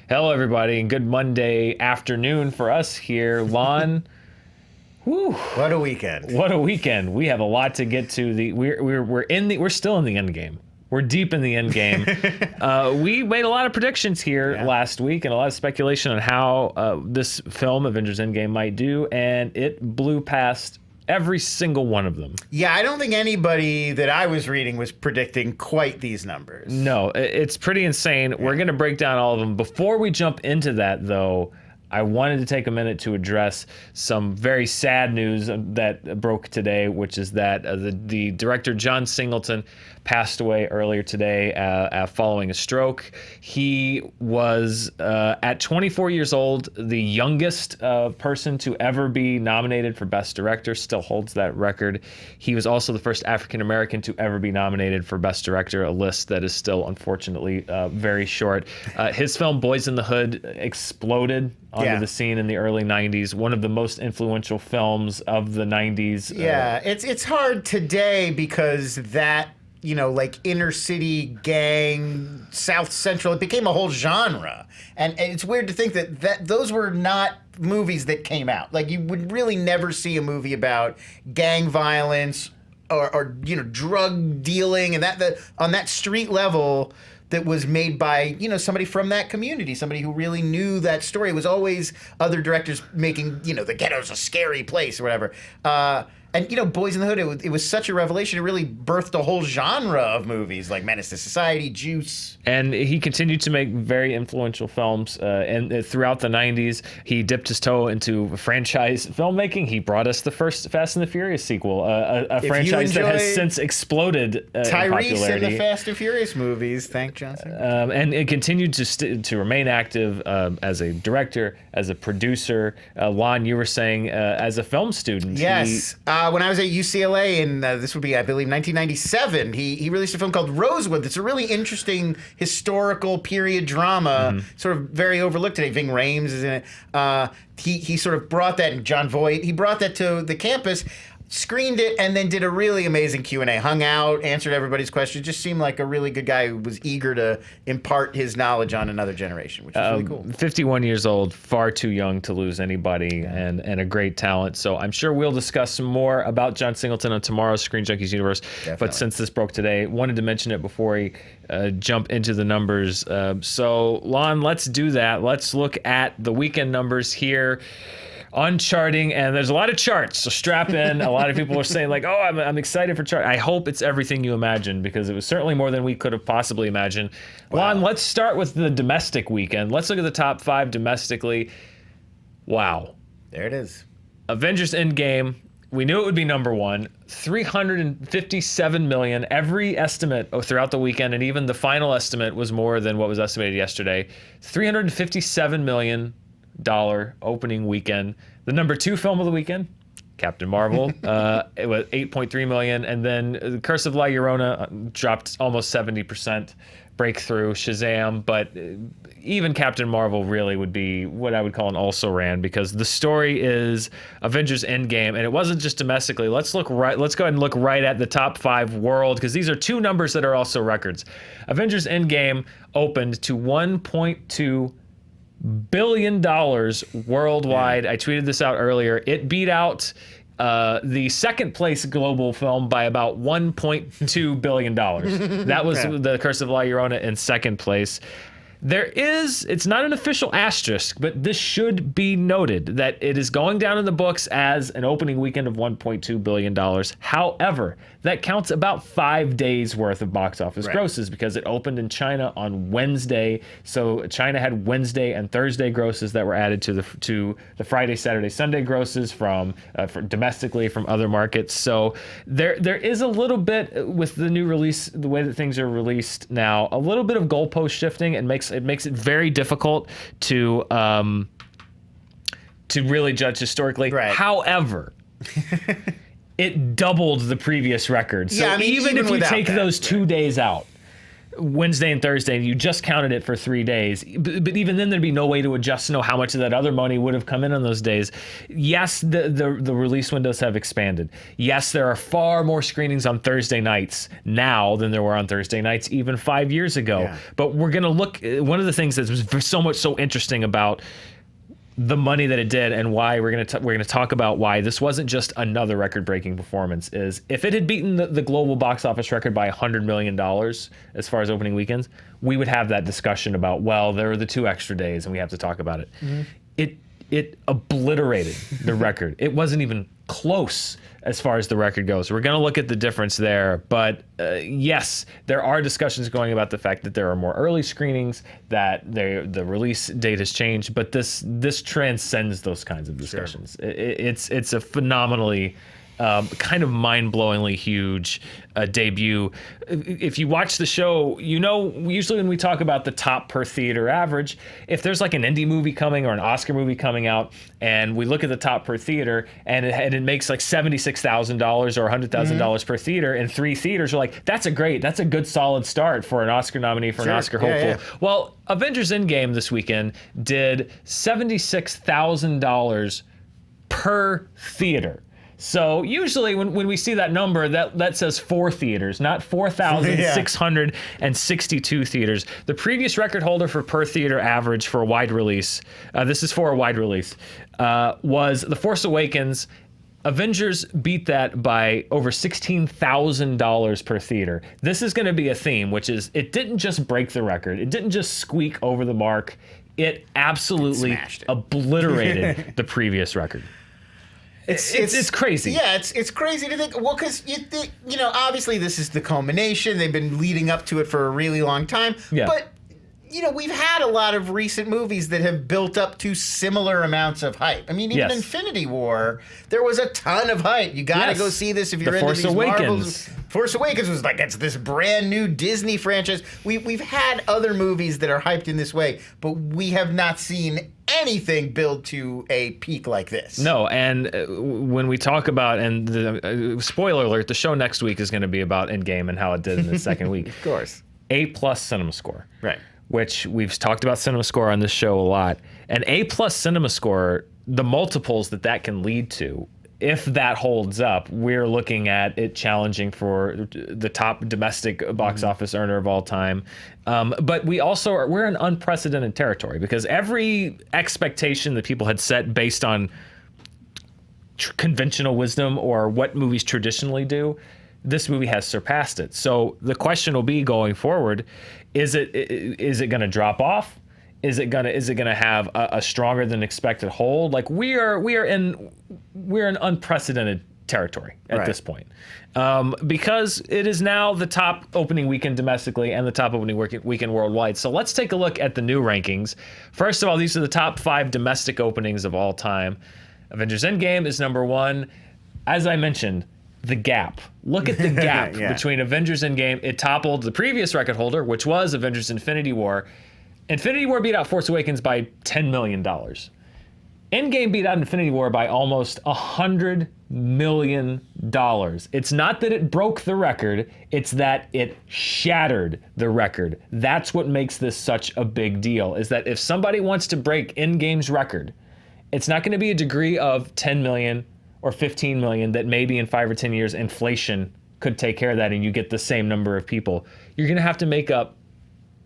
Hello, everybody, and good Monday afternoon for us here. Lon, whew, What a weekend! what a weekend! We have a lot to get to. We're still in the end game. We're deep in the end game. We made a lot of predictions here last week and a lot of speculation on how this film, Avengers Endgame, might do, and it blew past every single one of them. Yeah, I don't think anybody that I was reading was predicting quite these numbers. No, it's pretty insane. We're going to break down all of them. Before we jump into that, though, I wanted to take a minute to address some very sad news that broke today, which is that the director John Singleton passed away earlier today following a stroke. He was, at 24 years old, the youngest person to ever be nominated for Best Director, still holds that record. He was also the first African-American to ever be nominated for Best Director, a list that is still, unfortunately, very short. His film, Boys in the Hood, exploded onto the scene in the early 90s, one of the most influential films of the 90s. Yeah, it's hard today because that, you know, like inner city gang, South Central, it became a whole genre. And it's weird to think that those were not movies that came out. Like, you would really never see a movie about gang violence or you know, drug dealing and that on that street level that was made by, you know, somebody from that community, somebody who really knew that story. It was always other directors making, you know, the ghetto's a scary place or whatever. And, you know, Boys in the Hood, it was such a revelation. It really birthed a whole genre of movies like Menace to Society, Juice. And he continued to make very influential films. And throughout the 90s, he dipped his toe into franchise filmmaking. He brought us the first Fast and the Furious sequel, a franchise that has since exploded in popularity. Tyrese in the Fast and Furious movies, thank Johnson. And it continued to remain active as a director, as a producer. Lon, you were saying as a film student. Yes. When I was at UCLA, and this would be, I believe, 1997, he released a film called Rosewood. That's a really interesting historical period drama, sort of very overlooked today. Ving Rhames is in it. He sort of brought that, and John Voight, he brought that to the campus, screened it, and then did a really amazing Q&A. Hung out, answered everybody's questions. Just seemed like a really good guy who was eager to impart his knowledge on another generation, which is really cool. 51 years old, far too young to lose anybody, and a great talent. So I'm sure we'll discuss some more about John Singleton on tomorrow's Screen Junkies Universe. Definitely. But since this broke today, wanted to mention it before we jump into the numbers. So, Lon, let's do that. Let's look at the weekend numbers here on charting, and there's a lot of charts, so strap in. A lot of people are saying like, oh, I'm excited for chart. I hope it's everything you imagined, because it was certainly more than we could have possibly imagined. Wow. Lon, let's start with the domestic weekend. Let's look at the top 5 domestically. Wow. There it is. Avengers Endgame, we knew it would be number one. 357 million. Every estimate throughout the weekend, and even the final estimate was more than what was estimated yesterday. $357 million opening weekend. The number 2 film of the weekend, Captain Marvel, it was 8.3 million, and then Curse of La Llorona dropped almost 70% breakthrough. Shazam, but even Captain Marvel really would be what I would call an also ran, because the story is Avengers Endgame, and it wasn't just domestically. Let's go ahead and look right at the top 5 world, because these are 2 numbers that are also records. Avengers Endgame opened to $1.2 billion worldwide. I tweeted this out earlier. It beat out the second place global film by about $1.2 billion. That was The Curse of La Llorona in second place. It's not an official asterisk, but this should be noted that it is going down in the books as an opening weekend of $1.2 billion. However, that counts about 5 days worth of box office grosses, because it opened in China on Wednesday. So China had Wednesday and Thursday grosses that were added to the Friday, Saturday, Sunday grosses from domestically from other markets. So there is a little bit with the new release, the way that things are released now, a little bit of goalpost shifting, and makes it very difficult to really judge historically. However, it doubled the previous record. So even if you take those 2 days out, Wednesday and Thursday, and you just counted it for 3 days. But even then, there'd be no way to adjust to know how much of that other money would have come in on those days. Yes, the release windows have expanded. Yes, there are far more screenings on Thursday nights now than there were on Thursday nights even 5 years ago. Yeah. But we're going to look, one of the things that was so interesting about the money that it did, and why we're gonna talk about why this wasn't just another record-breaking performance, is if it had beaten the global box office record by $100 million as far as opening weekends, we would have that discussion about, well, there are the 2 extra days and we have to talk about it. Mm-hmm. It obliterated the record. It wasn't even close as far as the record goes. We're going to look at the difference there, but yes, there are discussions going about the fact that there are more early screenings, that the release date has changed, but this transcends those kinds of discussions. Sure. It's a phenomenally kind of mind-blowingly huge debut. If you watch the show, usually when we talk about the top per theater average, if there's like an indie movie coming or an Oscar movie coming out, and we look at the top per theater, and it makes like $76,000 or $100,000 per theater, and 3 theaters are like, that's a good solid start for an Oscar nominee, for an Oscar hopeful. Yeah. Well, Avengers Endgame this weekend did $76,000 per theater. So usually when we see that number, that says 4 theaters, not 4,662 theaters. The previous record holder for per theater average for a wide release, this is for a wide release, was The Force Awakens. Avengers beat that by over $16,000 per theater. This is going to be a theme, which is it didn't just break the record. It didn't just squeak over the mark. It absolutely obliterated the previous record. It's crazy. Yeah, it's crazy to think. Well, because obviously this is the culmination. They've been leading up to it for a really long time. Yeah. But we've had a lot of recent movies that have built up to similar amounts of hype. I mean, even Infinity War, there was a ton of hype. You got to go see this if you're into these Marvels. Force Awakens was like, it's this brand new Disney franchise. We've had other movies that are hyped in this way, but we have not seen anything build to a peak like this. No, and when we talk about, and the spoiler alert, the show next week is going to be about Endgame and how it did in the second week. Of course. A+ cinema score. Right. Which we've talked about cinema score on this show a lot. An A+ cinema score, the multiples that can lead to, if that holds up, we're looking at it challenging for the top domestic box office earner of all time. But we're in unprecedented territory, because every expectation that people had set based on conventional wisdom or what movies traditionally do, this movie has surpassed it. So the question will be going forward, is it going to drop off? Is it gonna have a stronger than expected hold? Like we're in unprecedented territory at this point, because it is now the top opening weekend domestically and the top opening weekend worldwide. So let's take a look at the new rankings. First of all, these are the top 5 domestic openings of all time. Avengers Endgame is number 1. As I mentioned, the gap. Look at the gap between Avengers Endgame. It toppled the previous record holder, which was Avengers Infinity War. Infinity War beat out Force Awakens by $10 million. Endgame beat out Infinity War by almost $100 million. It's not that it broke the record, it's that it shattered the record. That's what makes this such a big deal, is that if somebody wants to break Endgame's record, it's not going to be a degree of 10 million or 15 million that maybe in 5 or 10 years inflation could take care of that and you get the same number of people. You're going to have to make up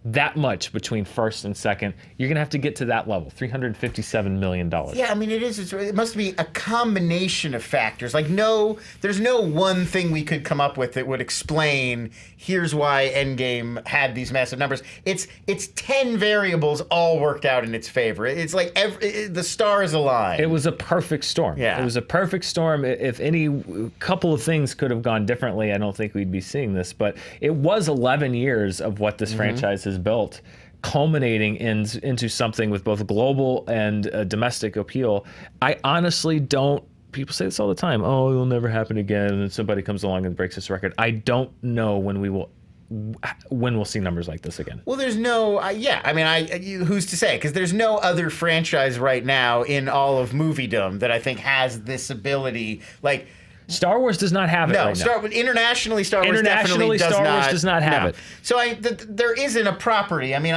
that much between first and second. You're going to have to get to that level, $357 million. Yeah, I mean, it must be a combination of factors. Like, there's no one thing we could come up with that would explain, here's why Endgame had these massive numbers. It's 10 variables all worked out in its favor. It's like the stars aligned. It was a perfect storm. Yeah. It was a perfect storm. If any couple of things could have gone differently, I don't think we'd be seeing this. But it was 11 years of what this franchise has built, culminating into something with both global and domestic appeal. I honestly don't. People say this all the time. Oh, it'll never happen again. And then somebody comes along and breaks this record. I don't know when we'll see numbers like this again. Well, there's no. Who's to say? Because there's no other franchise right now in all of moviedom that I think has this ability. Like, Star Wars does not have it No, right now. internationally, Star Wars Internationally, definitely does Star not. Wars does not have no. it. So there isn't a property. I mean,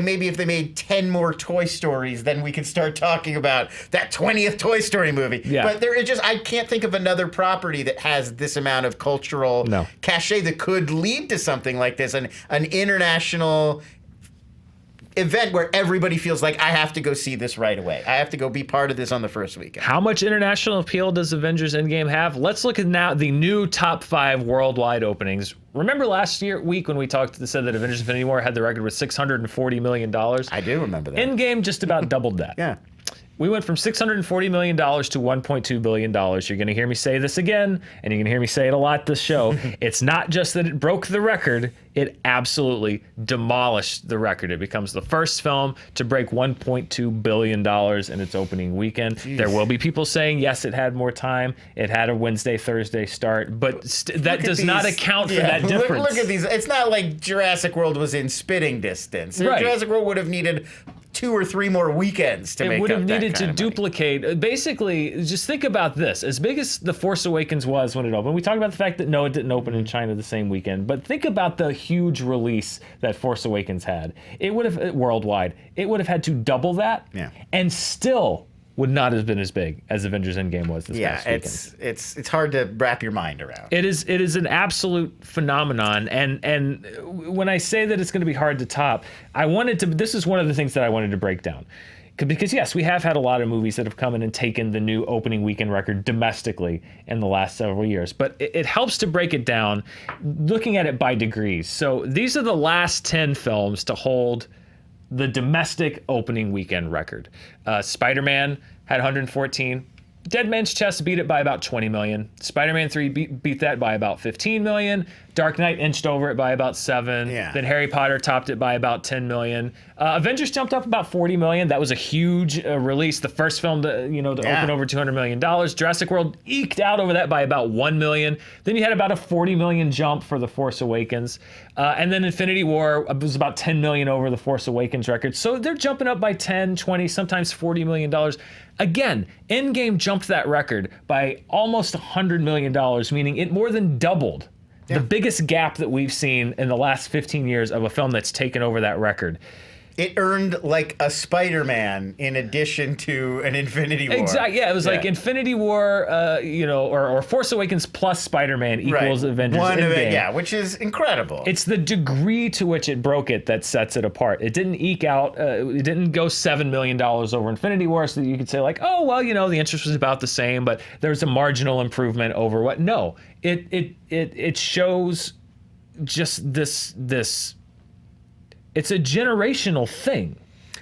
maybe if they made 10 more Toy Stories, then we could start talking about that 20th Toy Story movie. Yeah. But I can't think of another property that has this amount of cultural cachet that could lead to something like this, an international event where everybody feels like I have to go see this right away. I have to go be part of this on the first weekend. How much international appeal does Avengers Endgame have? Let's look at now the new top 5 worldwide openings. Remember last week when we said that Avengers Infinity War had the record with $640 million? I do remember that. Endgame just about doubled that. Yeah. We went from $640 million to $1.2 billion. You're going to hear me say this again, and you're going to hear me say it a lot this show. It's not just that it broke the record, it absolutely demolished the record. It becomes the first film to break $1.2 billion in its opening weekend. Jeez. There will be people saying, yes, it had more time. It had a Wednesday, Thursday start, but that does not account for that difference. Look at these. It's not like Jurassic World was in spitting distance. Right. Jurassic World would have needed 2 or 3 more weekends to make up that. It would have needed to kind of money. duplicate. Basically, just think about this. As big as The Force Awakens was when it opened, we talked about the fact that no, it didn't open in China the same weekend, but think about the huge release that Force Awakens had. It would have, worldwide, it would have had to double that, and still would not have been as big as Avengers Endgame was this past weekend. It's hard to wrap your mind around. It is an absolute phenomenon, and when I say that it's going to be hard to top, this is one of the things that I wanted to break down. Because yes, we have had a lot of movies that have come in and taken the new opening weekend record domestically in the last several years. But it helps to break it down, looking at it by degrees. So these are the last 10 films to hold the domestic opening weekend record. Spider-Man had 114. Dead Man's Chest beat it by about 20 million. Spider-Man 3 beat that by about 15 million. Dark Knight inched over it by about 7. Then Harry Potter topped it by about 10 million. Avengers jumped up about 40 million. That was a huge release. The first film to open over $200 million. Jurassic World eked out over that by about 1 million. Then you had about a 40 million jump for The Force Awakens. And then Infinity War was about 10 million over The Force Awakens record. So they're jumping up by 10, 20, sometimes $40 million. Again, Endgame jumped that record by almost $100 million, meaning it more than doubled. The biggest gap that we've seen in the last 15 years of a film that's taken over that record. It earned like a Spider-Man in addition to an Infinity War. Exactly. Yeah, it was like Infinity War, or Force Awakens plus Spider-Man equals Avengers Endgame. Which is incredible. It's the degree to which it broke it that sets it apart. It didn't eke out. It didn't go $7 million over Infinity War, so that you could say like, oh well, the interest was about the same, but there's a marginal improvement over what? No, it shows just this. It's a generational thing.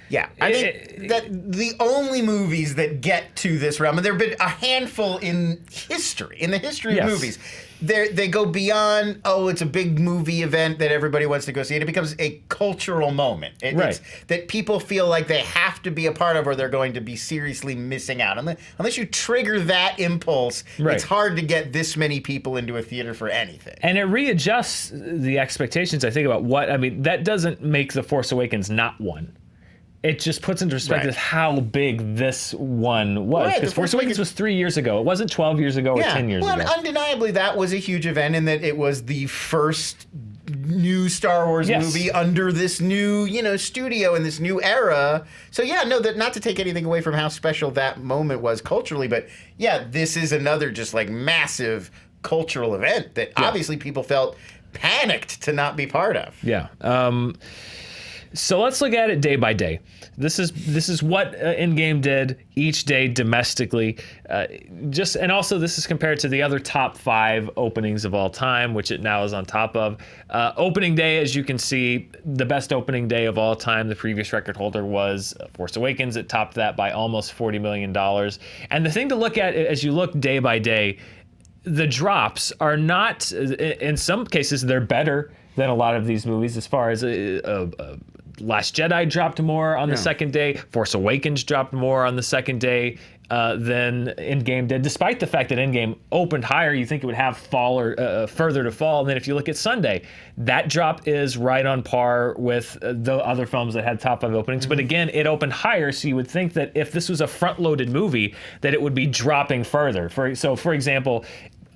Yeah, I think that the only movies that get to this realm, and there have been a handful in the history of movies, they go beyond, it's a big movie event that everybody wants to go see, and it becomes a cultural moment. It's that people feel like they have to be a part of, or they're going to be seriously missing out. Unless you trigger that impulse, it's hard to get this many people into a theater for anything. And it readjusts the expectations, I think, about that doesn't make The Force Awakens not one. It just puts into perspective how big this one was. Because Force Awakens was 3 years ago. It wasn't 12 years ago or 10 years ago. Well, undeniably, that was a huge event in that it was the first new Star Wars movie under this new, studio in this new era. So not to take anything away from how special that moment was culturally, but this is another just like massive cultural event that obviously people felt panicked to not be part of. Yeah. So let's look at it day by day. This is what Endgame did each day domestically. And also this is compared to the other top 5 openings of all time, which it now is on top of. Opening day, as you can see, the best opening day of all time. The previous record holder was Force Awakens. It topped that by almost $40 million. And the thing to look at as you look day by day, the drops are not, in some cases, they're better than a lot of these movies as far as Last Jedi dropped more on the second day. Force Awakens dropped more on the second day than Endgame did, despite the fact that Endgame opened higher. You think it would have further to fall. And then if you look at Sunday, that drop is right on par with the other films that had top 5 openings. But again, it opened higher, so you would think that if this was a front-loaded movie, that it would be dropping further. For example,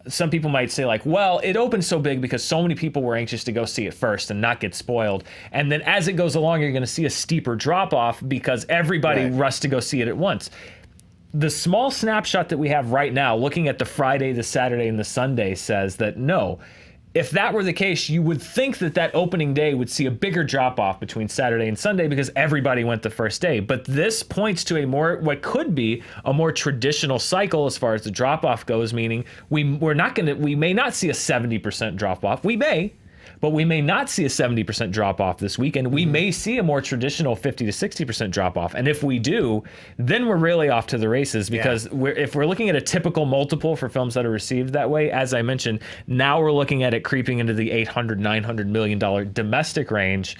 some people might say like, well, it opened so big because so many people were anxious to go see it first and not get spoiled. And then as it goes along, you're going to see a steeper drop off because everybody rushed to go see it at once. The small snapshot that we have right now, looking at the Friday, the Saturday, and the Sunday, says that no. If that were the case, you would think that that opening day would see a bigger drop off between Saturday and Sunday because everybody went the first day. But this points to what could be a more traditional cycle as far as the drop off goes, meaning we may not see a 70% drop off. We may, but we may not see a 70% drop off this week, and we may see a more traditional 50 to 60% drop off. And if we do, then we're really off to the races because if we're looking at a typical multiple for films that are received that way, as I mentioned, now we're looking at it creeping into the $800, $900 million domestic range.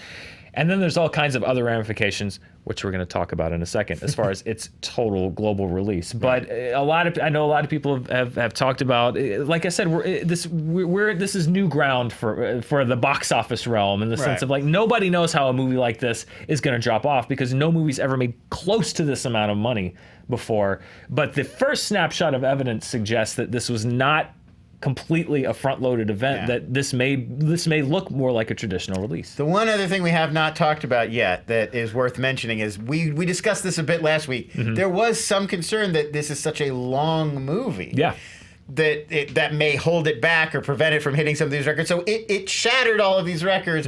And then there's all kinds of other ramifications, which we're going to talk about in a second, as far as its total global release. But I know a lot of people have talked about, like I said, this is new ground for the box office realm in the sense of like nobody knows how a movie like this is going to drop off because no movie's ever made close to this amount of money before. But the first snapshot of evidence suggests that this was not completely a front-loaded event, that this may look more like a traditional release. The one other thing we have not talked about yet that is worth mentioning is we discussed this a bit last week. There was some concern that this is such a long movie. Yeah. That may hold it back or prevent it from hitting some of these records. So it shattered all of these records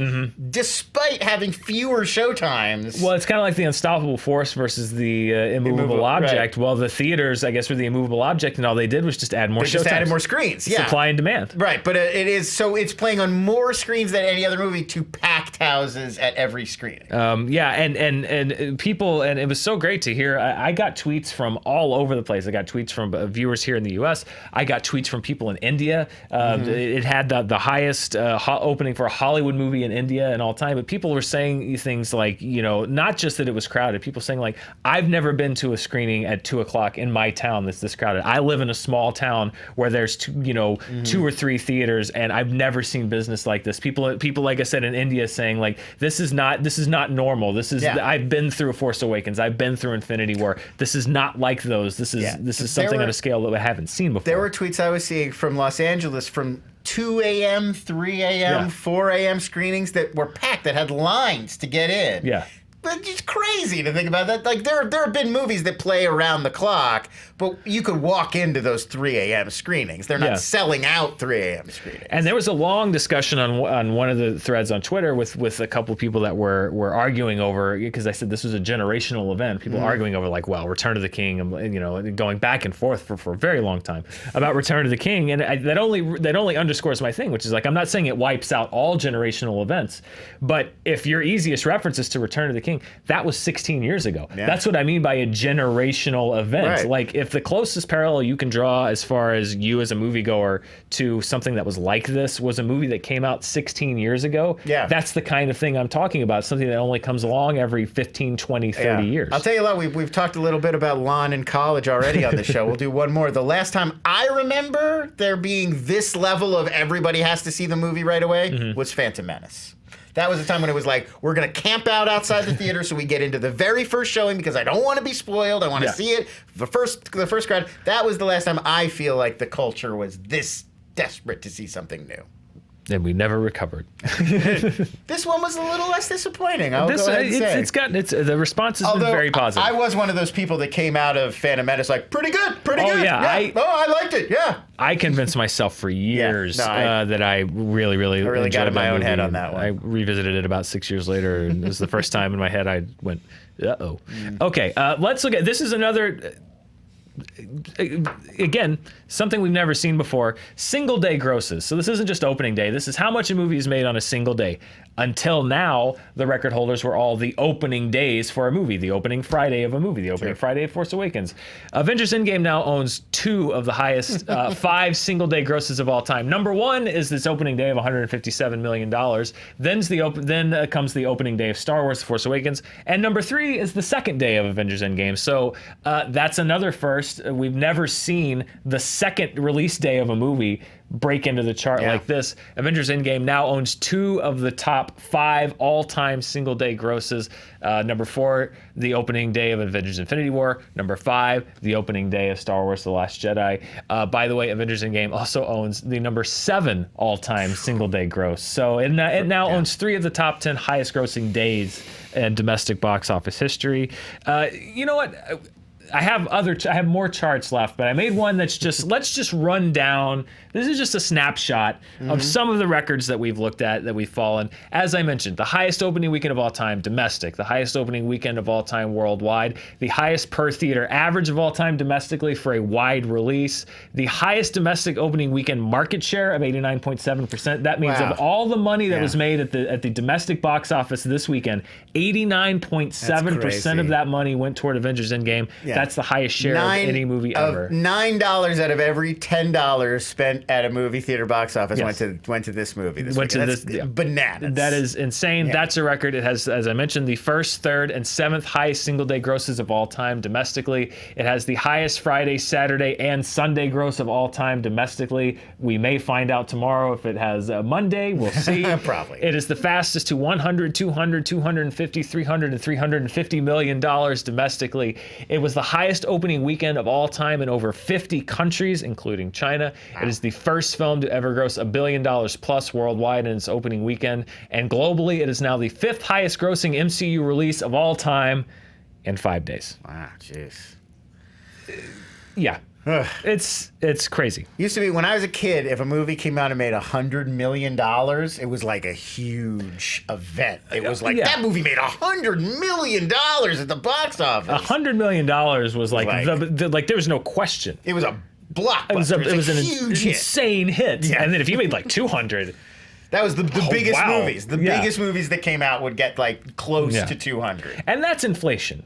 despite having fewer showtimes. Well, it's kind of like the unstoppable force versus the immovable object. Well, the theaters, I guess, were the immovable object, and all they did was just add more showtimes. Just added more screens, Supply and demand. Right, but it's playing on more screens than any other movie to packed houses at every screening. And people, and it was so great to hear. I got tweets from all over the place. I got tweets from viewers here in the U.S. I got tweets from people in India. It had the highest opening for a Hollywood movie in India in all time. But people were saying things like, not just that it was crowded. People saying like, I've never been to a screening at 2:00 in my town that's this crowded. I live in a small town where there's two or three theaters, and I've never seen business like this. People like I said in India saying like, this is not normal. I've been through Force Awakens. I've been through Infinity War. This is not like those. This is something on a scale that I haven't seen before. There were tweets I was seeing from Los Angeles from 2 a.m., 3 a.m., 4 a.m. screenings that were packed, that had lines to get in. Yeah. But it's crazy to think about that. Like there have been movies that play around the clock, but you could walk into those 3 a.m. screenings. They're not selling out 3 a.m. screenings. And there was a long discussion on one of the threads on Twitter with a couple of people that were arguing over, because I said this was a generational event. People arguing over like, well, Return of the King, and going back and forth for a very long time about Return of the King, and that only underscores my thing, which is like, I'm not saying it wipes out all generational events, but if your easiest reference is to Return of the King, that was 16 years ago. Yeah. That's what I mean by a generational event. Right. Like if the closest parallel you can draw as far as you as a moviegoer to something that was like this was a movie that came out 16 years ago, that's the kind of thing I'm talking about, something that only comes along every 15, 20, 30 years. I'll tell you what, we've talked a little bit about Lon in college already on the show. We'll do one more. The last time I remember there being this level of everybody has to see the movie right away was Phantom Menace. That was the time when it was like, we're going to camp out outside the theater so we get into the very first showing because I don't want to be spoiled. I want to see it. The first crowd. That was the last time I feel like the culture was this desperate to see something new. And we never recovered. This one was a little less disappointing. I'll go ahead and say. The response has been very positive. I was one of those people that came out of Phantom Menace like, pretty good. Yeah. I liked it. Yeah. I convinced myself for years that I really got in my own head on that one. I revisited it about 6 years later, and it was the first time in my head I went, uh-oh. Okay, let's look at, this is another, again, something we've never seen before, single day grosses. So this isn't just opening day. This is how much a movie is made on a single day. Until now, the record holders were all the opening days for a movie, the opening Friday of a movie, the opening Friday of Force Awakens. Avengers Endgame now owns 2 of the highest 5 single day grosses of all time. Number 1 is this opening day of $157 million. Then comes the opening day of Star Wars: The Force Awakens. And number 3 is the second day of Avengers Endgame. So that's another first. we've never seen the second release day of a movie break into the chart like this. Avengers Endgame now owns 2 of the top 5 all-time single-day grosses. Number 4, the opening day of Avengers Infinity War. Number 5, the opening day of Star Wars The Last Jedi. By the way, Avengers Endgame also owns the number 7 all-time single-day gross. So it now owns 3 of the top 10 highest-grossing days in domestic box office history. You know what? I have more charts left, but I made one that's just, let's just run down. This is just a snapshot of some of the records that we've looked at, that we've fallen. As I mentioned, the highest opening weekend of all time domestic, the highest opening weekend of all time worldwide, the highest per theater average of all time domestically for a wide release, the highest domestic opening weekend market share of 89.7%. That means of all the money that was made at the domestic box office this weekend, 89.7% of that money went toward Avengers Endgame. That's the highest share of any movie ever. $9 out of every $10 spent at a movie theater box office went to this movie. That's bananas. That is insane. Yeah. That's a record. It has, as I mentioned, the 1st, 3rd, and 7th highest single-day grosses of all time domestically. It has the highest Friday, Saturday, and Sunday gross of all time domestically. We may find out tomorrow if it has Monday. We'll see. Probably. It is the fastest to 100, 200, 250, 300, and $350 million domestically. It was the highest opening weekend of all time in over 50 countries, including China. Wow. It is the first film to ever gross $1 billion plus worldwide in its opening weekend. And globally, it is now the 5th highest grossing MCU release of all time in 5 days. Wow, jeez. Yeah. It's crazy. Used to be, when I was a kid, if a movie came out and made $100 million, it was like a huge event. It was like, that movie made $100 million at the box office. $100 million was like there was no question. It was a blockbuster. It was an huge insane hit. Yeah. And then if you made like 200... That was the biggest movies. The biggest movies that came out would get like close to 200. And that's inflation.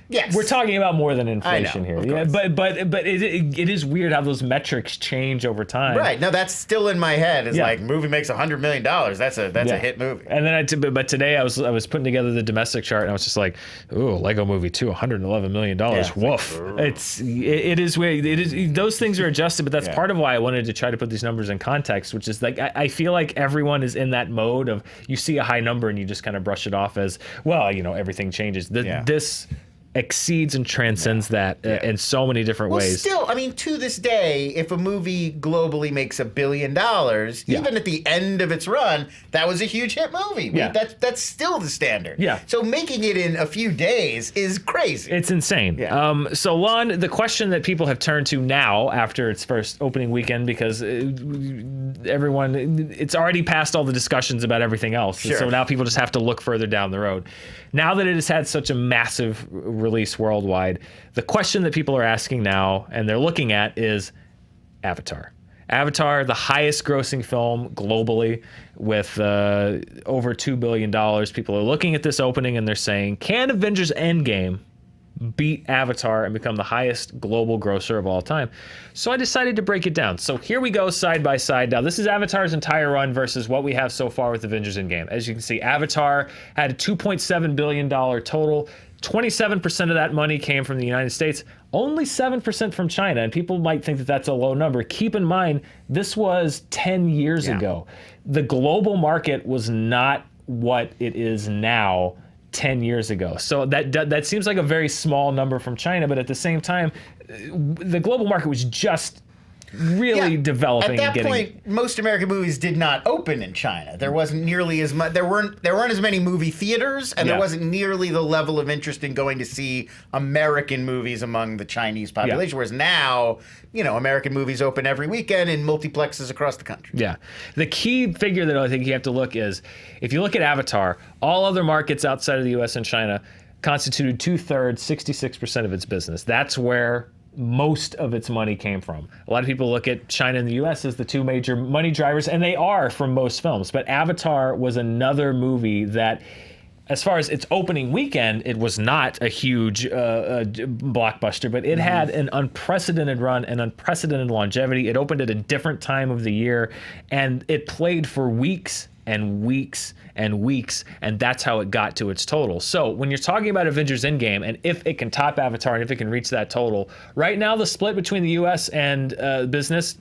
Yes. We're talking about more than inflation here. Yeah, but it is weird how those metrics change over time. Right. No, that's still in my head. It's like, movie makes $100 million. That's a hit movie. And then but today I was putting together the domestic chart and I was just like, ooh, Lego Movie 2, $111 million. Woof. It is weird. It is, those things are adjusted, but that's part of why I wanted to try to put these numbers in context, which is like, I feel like everyone is in that mode of, you see a high number and you just kind of brush it off as, well, everything changes. This exceeds and transcends that in so many different ways. Still, I mean, to this day, if a movie globally makes $1 billion, even at the end of its run, that was a huge hit movie. That's still the standard. Yeah. So making it in a few days is crazy. It's insane. Yeah. So Lon, the question that people have turned to now after its first opening weekend, because it's already past all the discussions about everything else. Sure. So now people just have to look further down the road. Now that it has had such a massive release worldwide, the question that people are asking now and they're looking at is Avatar. Avatar, the highest grossing film globally with over $2 billion. People are looking at this opening and they're saying, can Avengers Endgame beat Avatar and become the highest global grosser of all time? So I decided to break it down. So here we go side by side. Now this is Avatar's entire run versus what we have so far with Avengers Endgame. As you can see, Avatar had a $2.7 billion total. 27% of that money came from the United States, only 7% from China. And people might think that that's a low number. Keep in mind, this was 10 years ago. The global market was not what it is now 10 years ago. So that seems like a very small number from China, but at the same time, the global market was just really developing. At that point, most American movies did not open in China. There wasn't nearly as much. There weren't as many movie theaters, and there wasn't nearly the level of interest in going to see American movies among the Chinese population. Whereas now, American movies open every weekend in multiplexes across the country. Yeah. The key figure that I think you have to look is, if you look at Avatar, all other markets outside of the U.S. and China constituted 2/3, 66% of its business. That's where most of its money came from. A lot of people look at China and the US as the two major money drivers, and they are for most films. But Avatar was another movie that, as far as its opening weekend, it was not a huge blockbuster, but it had an unprecedented run, an unprecedented longevity. It opened at a different time of the year, and it played for weeks and weeks and weeks, and that's how it got to its total. So when you're talking about Avengers Endgame, and if it can top Avatar, and if it can reach that total, right now the split between the U.S. and business,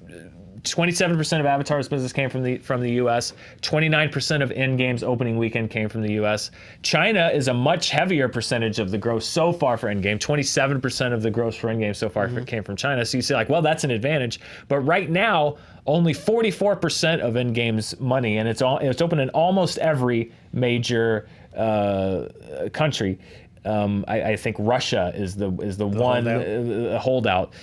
27% of Avatar's business came from the U.S. 29% of Endgame's opening weekend came from the U.S. China is a much heavier percentage of the gross so far for Endgame. 27% of the gross for Endgame so far came from China. So you say like, well, that's an advantage. But right now, only 44% of Endgame's money, and it's open in almost every major country. I think Russia is the one holdout.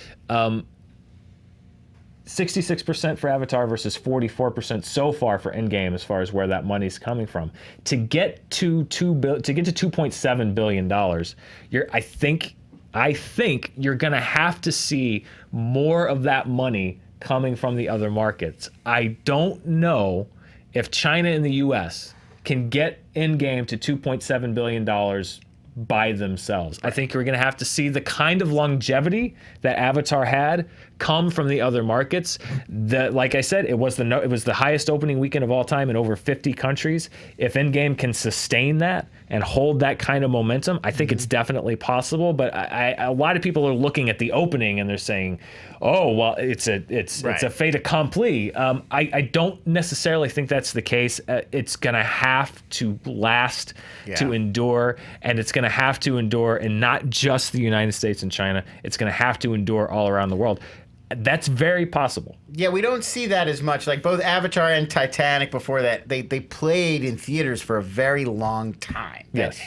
66% for Avatar versus 44% so far for Endgame, as far as where that money's coming from. To get to $2.7 billion, I think you're gonna have to see more of that money coming from the other markets. I don't know if China and the US can get Endgame to $2.7 billion by themselves. I think you're going to have to see the kind of longevity that Avatar had come from the other markets. Like I said, it was the highest opening weekend of all time in over 50 countries. If Endgame can sustain that and hold that kind of momentum, I think it's definitely possible. But a lot of people are looking at the opening and they're saying, "Oh, well, it's a fait accompli." I don't necessarily think that's the case. It's going to have to last, to endure, and it's going to have to endure in not just the United States and China. It's going to have to endure all around the world. That's very possible. Yeah, we don't see that as much. Like both Avatar and Titanic before that, they played in theaters for a very long time. Yes.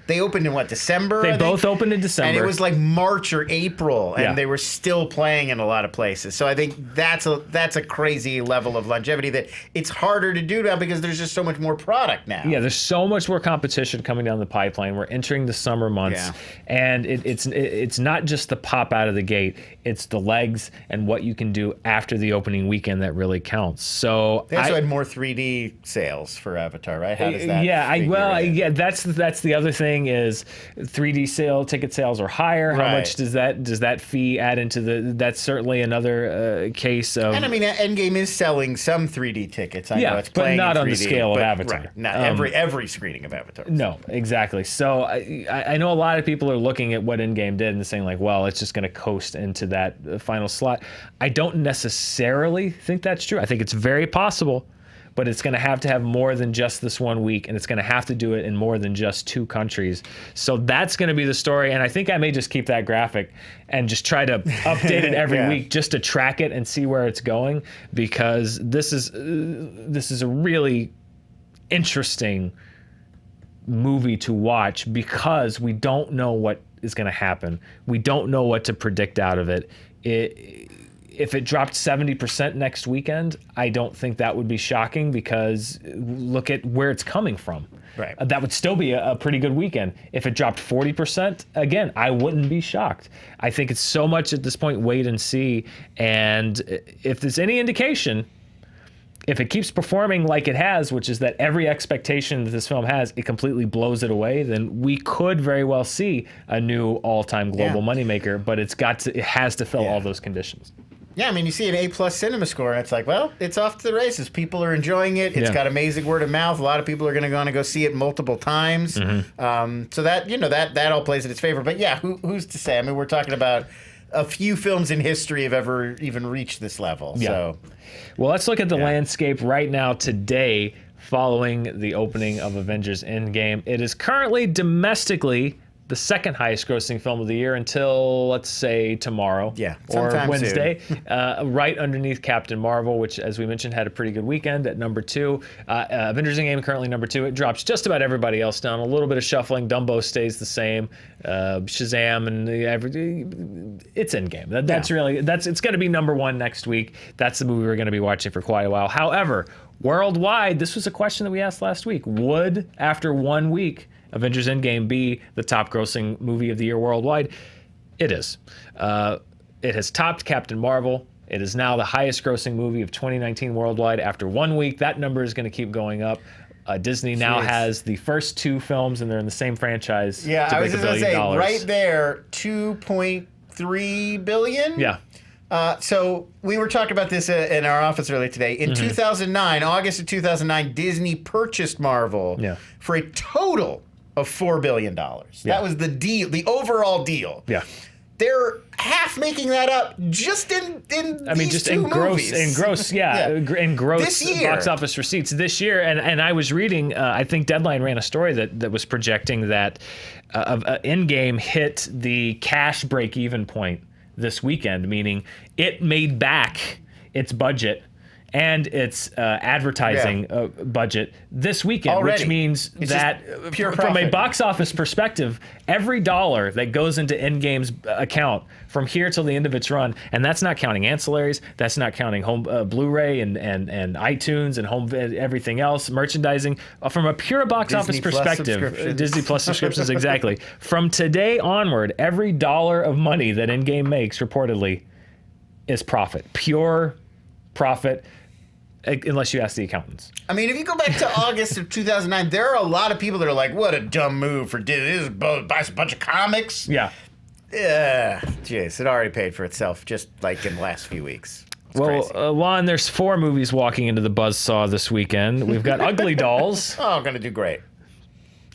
They opened in December? They both opened in December. And it was like March or April, and Yeah. they were still playing in a lot of places. So I think that's a crazy level of longevity that it's harder to do now because there's just so much more product now. Yeah, there's so much more competition coming down the pipeline. We're entering the summer months, and it's not just the pop out of the gate. It's the legs and what you can do after the opening weekend that really counts. So They also had more 3D sales for Avatar, right? How does that that's the other thing is 3D ticket sales are higher. How much does that fee add into that's certainly another case of. And I mean, Endgame is selling some 3D tickets. I know it's but playing not in 3D, on the scale of Avatar. Right, not every screening of Avatar. No, exactly. So I know a lot of people are looking at what Endgame did and saying like, well, it's just going to coast into that final slot. I don't necessarily think that's true. I think it's very possible, but it's going to have more than just this 1 week, and it's going to have to do it in more than just 2 countries. So that's going to be the story, and I think I may just keep that graphic and just try to update it every week just to track it and see where it's going, because this is a really interesting movie to watch because we don't know what is going to happen. We don't know what to predict out of it. If it dropped 70% next weekend, I don't think that would be shocking because look at where it's coming from. Right. That would still be a pretty good weekend. If it dropped 40%, again, I wouldn't be shocked. I think it's so much at this point, wait and see. And if there's any indication, if it keeps performing like it has, which is that every expectation that this film has, it completely blows it away, then we could very well see a new all-time global moneymaker, but it has to fill all those conditions. Yeah, I mean, you see an A+ cinema score, and it's like, well, it's off to the races. People are enjoying it. It's got amazing word of mouth. A lot of people are going to go see it multiple times. So that all plays in its favor. But yeah, who's to say? I mean, we're talking about a few films in history have ever even reached this level. Yeah. So, well, let's look at the landscape right now today following the opening of Avengers Endgame. It is currently domestically the second highest grossing film of the year until, let's say, tomorrow or Wednesday, right underneath Captain Marvel, which, as we mentioned, had a pretty good weekend at number 2. Avengers Endgame currently number 2. It drops just about everybody else down. A little bit of shuffling. Dumbo stays the same. Shazam and it's Endgame. It's going to be number 1 next week. That's the movie we're going to be watching for quite a while. However, worldwide, this was a question that we asked last week. Would, after 1 week, Avengers Endgame be the top grossing movie of the year worldwide? It is. It has topped Captain Marvel. It is now the highest grossing movie of 2019 worldwide. After 1 week, that number is going to keep going up. Disney now has the first 2 films, and they're in the same franchise. Yeah, to I was make just going to $1 billion. say, right there, $2.3 billion. Yeah. So we were talking about this in our office earlier today. In 2009, August of 2009, Disney purchased Marvel for a total of $4 billion. That was the deal, the overall deal. Yeah. They're half making that up just in these two movies. In gross This year. box office receipts this year. And I was reading, I think Deadline ran a story that was projecting that Endgame hit the cash break-even point this weekend, meaning it made back its budget and its advertising budget this weekend, Already. which means It's that pure from a profit. box office perspective, every dollar that goes into Endgame's account from here till the end of its run, and that's not counting ancillaries, that's not counting home Blu-ray and iTunes and home everything else, merchandising. From a pure box Disney office Plus perspective, subscriptions. Disney Plus subscriptions, exactly. From today onward, every dollar of money that Endgame makes reportedly is profit, pure profit. Unless you ask the accountants. I mean, if you go back to August of 2009, there are a lot of people that are like, what a dumb move for Disney. This is buy a bunch of comics. Yeah. Jeez, it already paid for itself just like in the last few weeks. It's crazy. Lon, there's 4 movies walking into the buzzsaw this weekend. We've got Ugly Dolls. Oh, going to do great.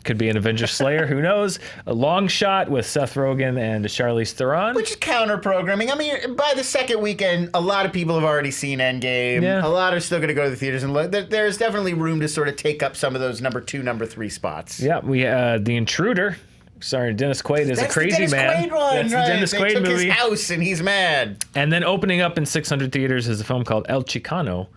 Could be an Avengers Slayer, who knows? A Long Shot with Seth Rogen and Charlize Theron. Which is counter-programming. I mean, by the second weekend, a lot of people have already seen Endgame. Yeah. A lot are still going to go to the theaters and look. There's definitely room to sort of take up some of those number 2, number 3 spots. Yeah, we The Intruder. Sorry, Dennis Quaid is a crazy the Dennis man. Quaid one, That's right? the Dennis They Quaid took movie. his house and he's mad. And then opening up in 600 theaters is a film called El Chicano,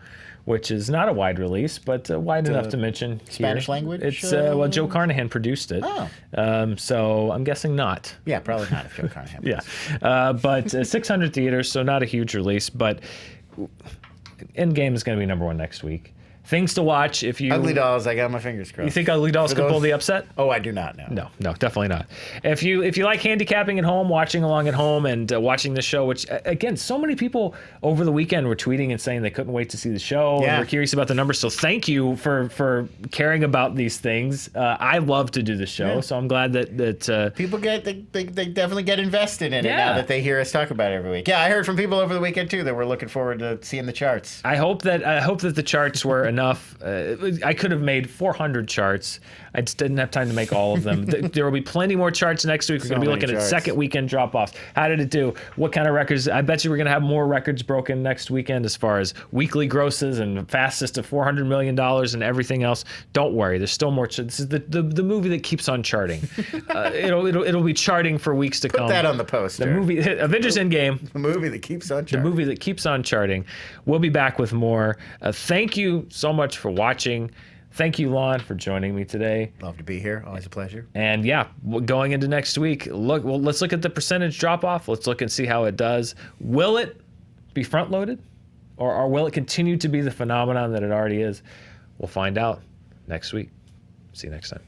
which is not a wide release, but wide enough to mention here. Spanish language? It's well, Joe Carnahan produced it. Oh. So I'm guessing not. Yeah, probably not if Joe Carnahan. Yeah. But 600 theaters, so not a huge release, but Endgame is going to be number 1 next week. Things to watch if you... Ugly Dolls, I got my fingers crossed. You think Ugly Dolls could pull the upset? Oh, I do not know. No, definitely not. If you like handicapping at home, watching along at home, and watching the show, which again, so many people over the weekend were tweeting and saying they couldn't wait to see the show and were curious about the numbers. So thank you for caring about these things. I love to do the show, so I'm glad that people they definitely get invested in it now that they hear us talk about it every week. Yeah, I heard from people over the weekend too that were looking forward to seeing the charts. I hope that the charts were enough. I could have made 400 charts. I just didn't have time to make all of them. There will be plenty more charts next week. We're going to be looking at second weekend drop-offs. How did it do? What kind of records? I bet you we're going to have more records broken next weekend as far as weekly grosses and fastest to $400 million and everything else. Don't worry. There's still more. This is the movie that keeps on charting. It'll be charting for weeks to come. Put that on the poster. The movie Avengers Endgame. The movie that keeps on charting. The movie that keeps on charting. We'll be back with more. Thank you so much for watching. Thank you, Lon, for joining me today. Love to be here. Always a pleasure. And yeah, going into next week, let's look at the percentage drop off. Let's look and see how it does. Will it be front loaded, or will it continue to be the phenomenon that it already is? We'll find out next week. See you next time.